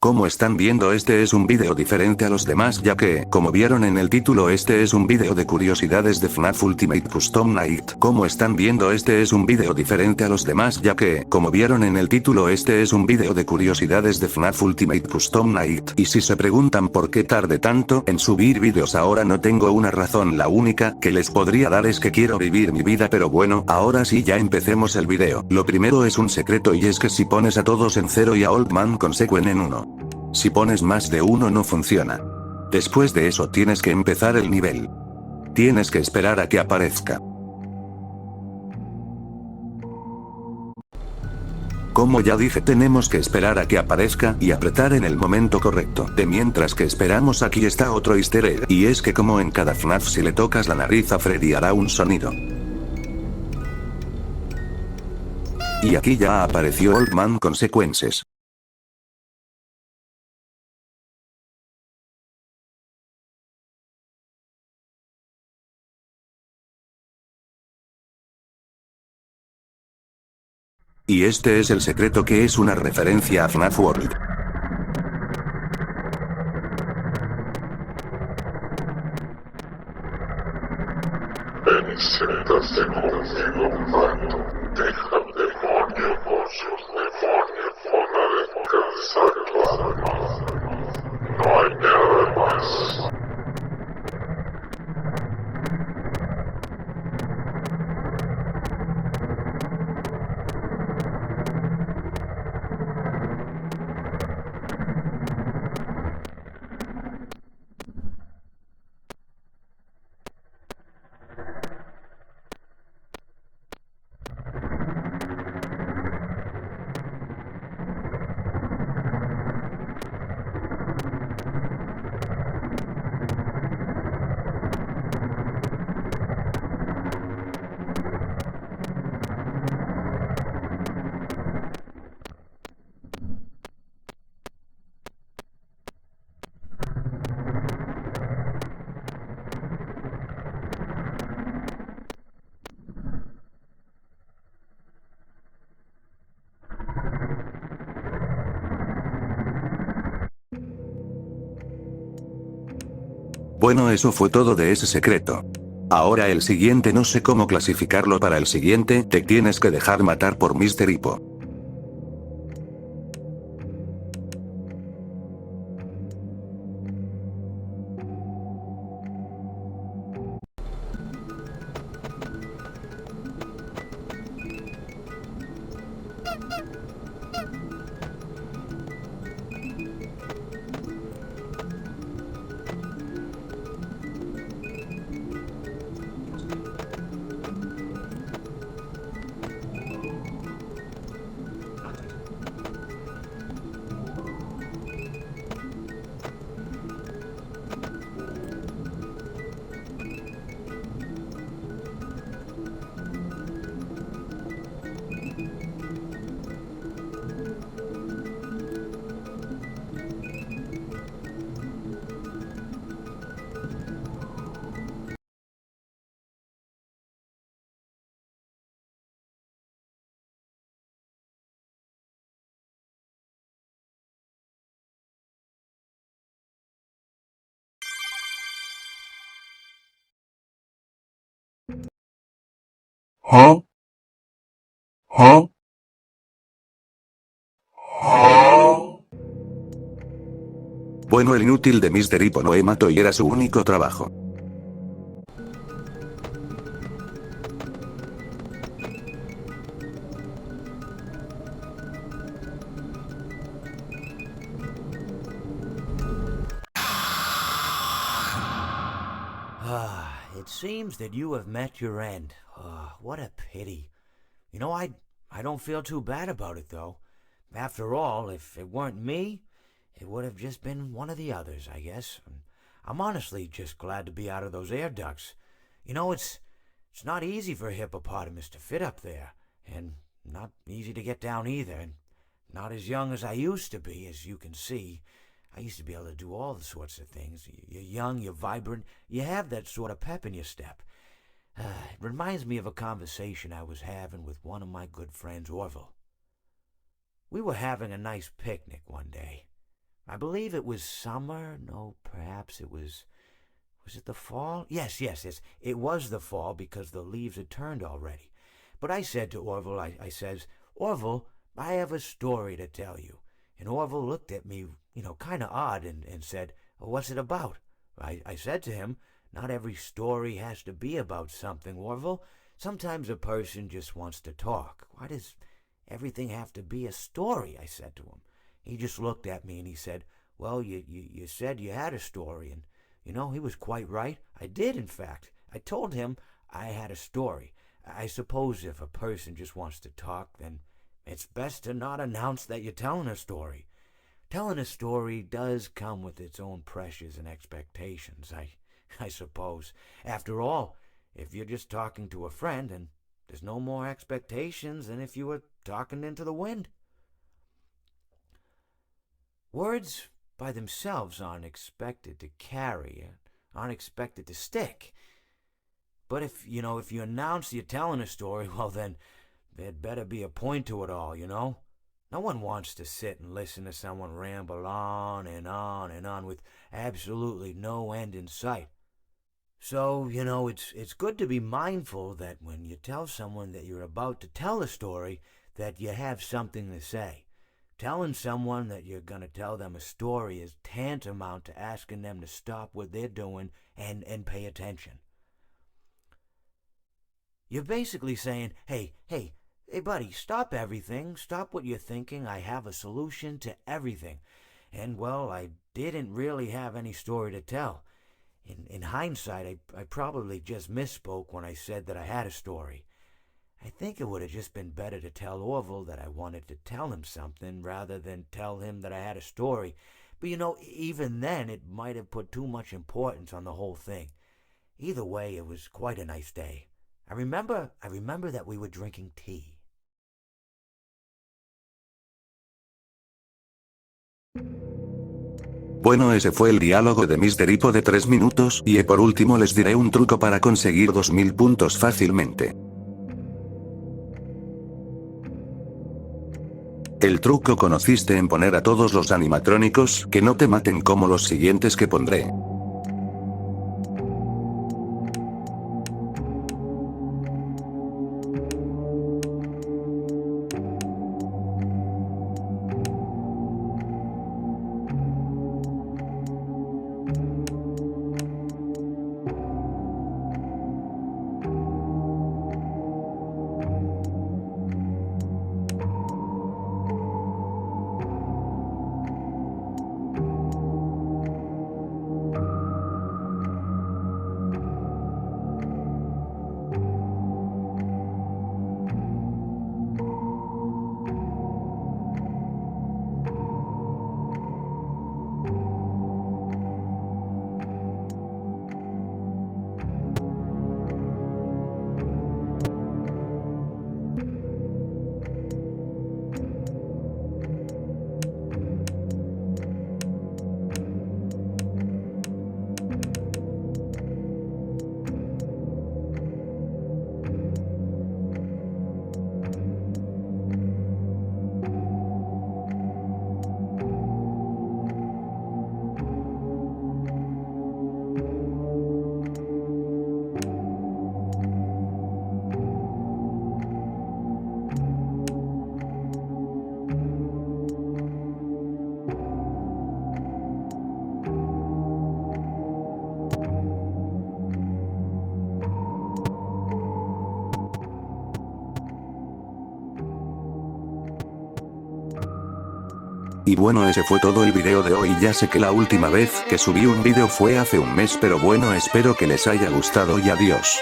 Como están viendo, este es un vídeo diferente a los demás, ya que, como vieron en el título, este es un vídeo de curiosidades de FNAF Ultimate Custom Night. Como están viendo, este es un vídeo diferente a los demás, ya que, como vieron en el título, este es un vídeo de curiosidades de FNAF Ultimate Custom Night. Y si se preguntan por qué tardé tanto en subir vídeos ahora, no tengo una razón, la única que les podría dar es que quiero vivir mi vida. Pero bueno, ahora sí, ya empecemos el vídeo. Lo primero es un secreto, y es que si pones a todos en 0 y a Old Man Consequen en 1. Si pones más de uno no funciona. Después de eso tienes que empezar el nivel. Tienes que esperar a que aparezca. Como ya dije, tenemos que esperar a que aparezca y apretar en el momento correcto. De mientras que esperamos, aquí está otro easter egg, y es que como en cada FNAF, si le tocas la nariz a Freddy hará un sonido. Y aquí ya apareció Old Man Consequences. Y este es el secreto, que es una referencia a FNAF World. Insectos de conocido humano, deja demonio por sus demonios para descansar tu alma. No hay nada más. Bueno, eso fue todo de ese secreto. Ahora el siguiente, no sé cómo clasificarlo. Para el siguiente, te tienes que dejar matar por Mr. Hippo. ¿Ah? ¿Ah? ¿Ah? Bueno, el inútil de Mr. Hippo no mató y era su único trabajo. It seems that you have met your end. What a pity. You know, I don't feel too bad about it, though. After all, if it weren't me, it would have just been one of the others, I guess. I'm honestly just glad to be out of those air ducts. You know, it's not easy for a hippopotamus to fit up there, and not easy to get down either, and not as young as I used to be, as you can see. I used to be able to do all the sorts of things. You're young, you're vibrant, you have that sort of pep in your step. It reminds me of a conversation I was having with one of my good friends, Orville. We were having a nice picnic one day. I believe it was summer. No, perhaps it was... Was it the fall? Yes. It was the fall because the leaves had turned already. But I said to Orville, I says, Orville, I have a story to tell you. And Orville looked at me, kind of odd and said, what's it about? I said to him, not every story has to be about something, Orville. Sometimes a person just wants to talk. Why does everything have to be a story? I said to him. He just looked at me and he said, well, you said you had a story, and he was quite right. I did, in fact. I told him I had a story. I suppose if a person just wants to talk, then it's best to not announce that you're telling a story. Telling a story does come with its own pressures and expectations, I suppose. After all, if you're just talking to a friend, then there's no more expectations than if you were talking into the wind. Words by themselves aren't expected to carry, aren't expected to stick. But if you announce you're telling a story, well then, there'd better be a point to it all, No one wants to sit and listen to someone ramble on and on and on with absolutely no end in sight. So, it's good to be mindful that when you tell someone that you're about to tell a story, that you have something to say. Telling someone that you're going to tell them a story is tantamount to asking them to stop what they're doing and pay attention. You're basically saying, hey, buddy, stop everything. Stop what you're thinking. I have a solution to everything. And, well, I didn't really have any story to tell. In hindsight, I probably just misspoke when I said that I had a story. I think it would have just been better to tell Orville that I wanted to tell him something rather than tell him that I had a story. But even then, it might have put too much importance on the whole thing. Either way, it was quite a nice day. I remember that we were drinking tea. Bueno, ese fue el diálogo de Mr. Hippo de 3 minutos, y por último les diré un truco para conseguir 2000 puntos fácilmente. El truco consiste en poner a todos los animatrónicos que no te maten como los siguientes que pondré. Y bueno, ese fue todo el video de hoy. Ya sé que la última vez que subí un video fue hace un mes, pero bueno, espero que les haya gustado y adiós.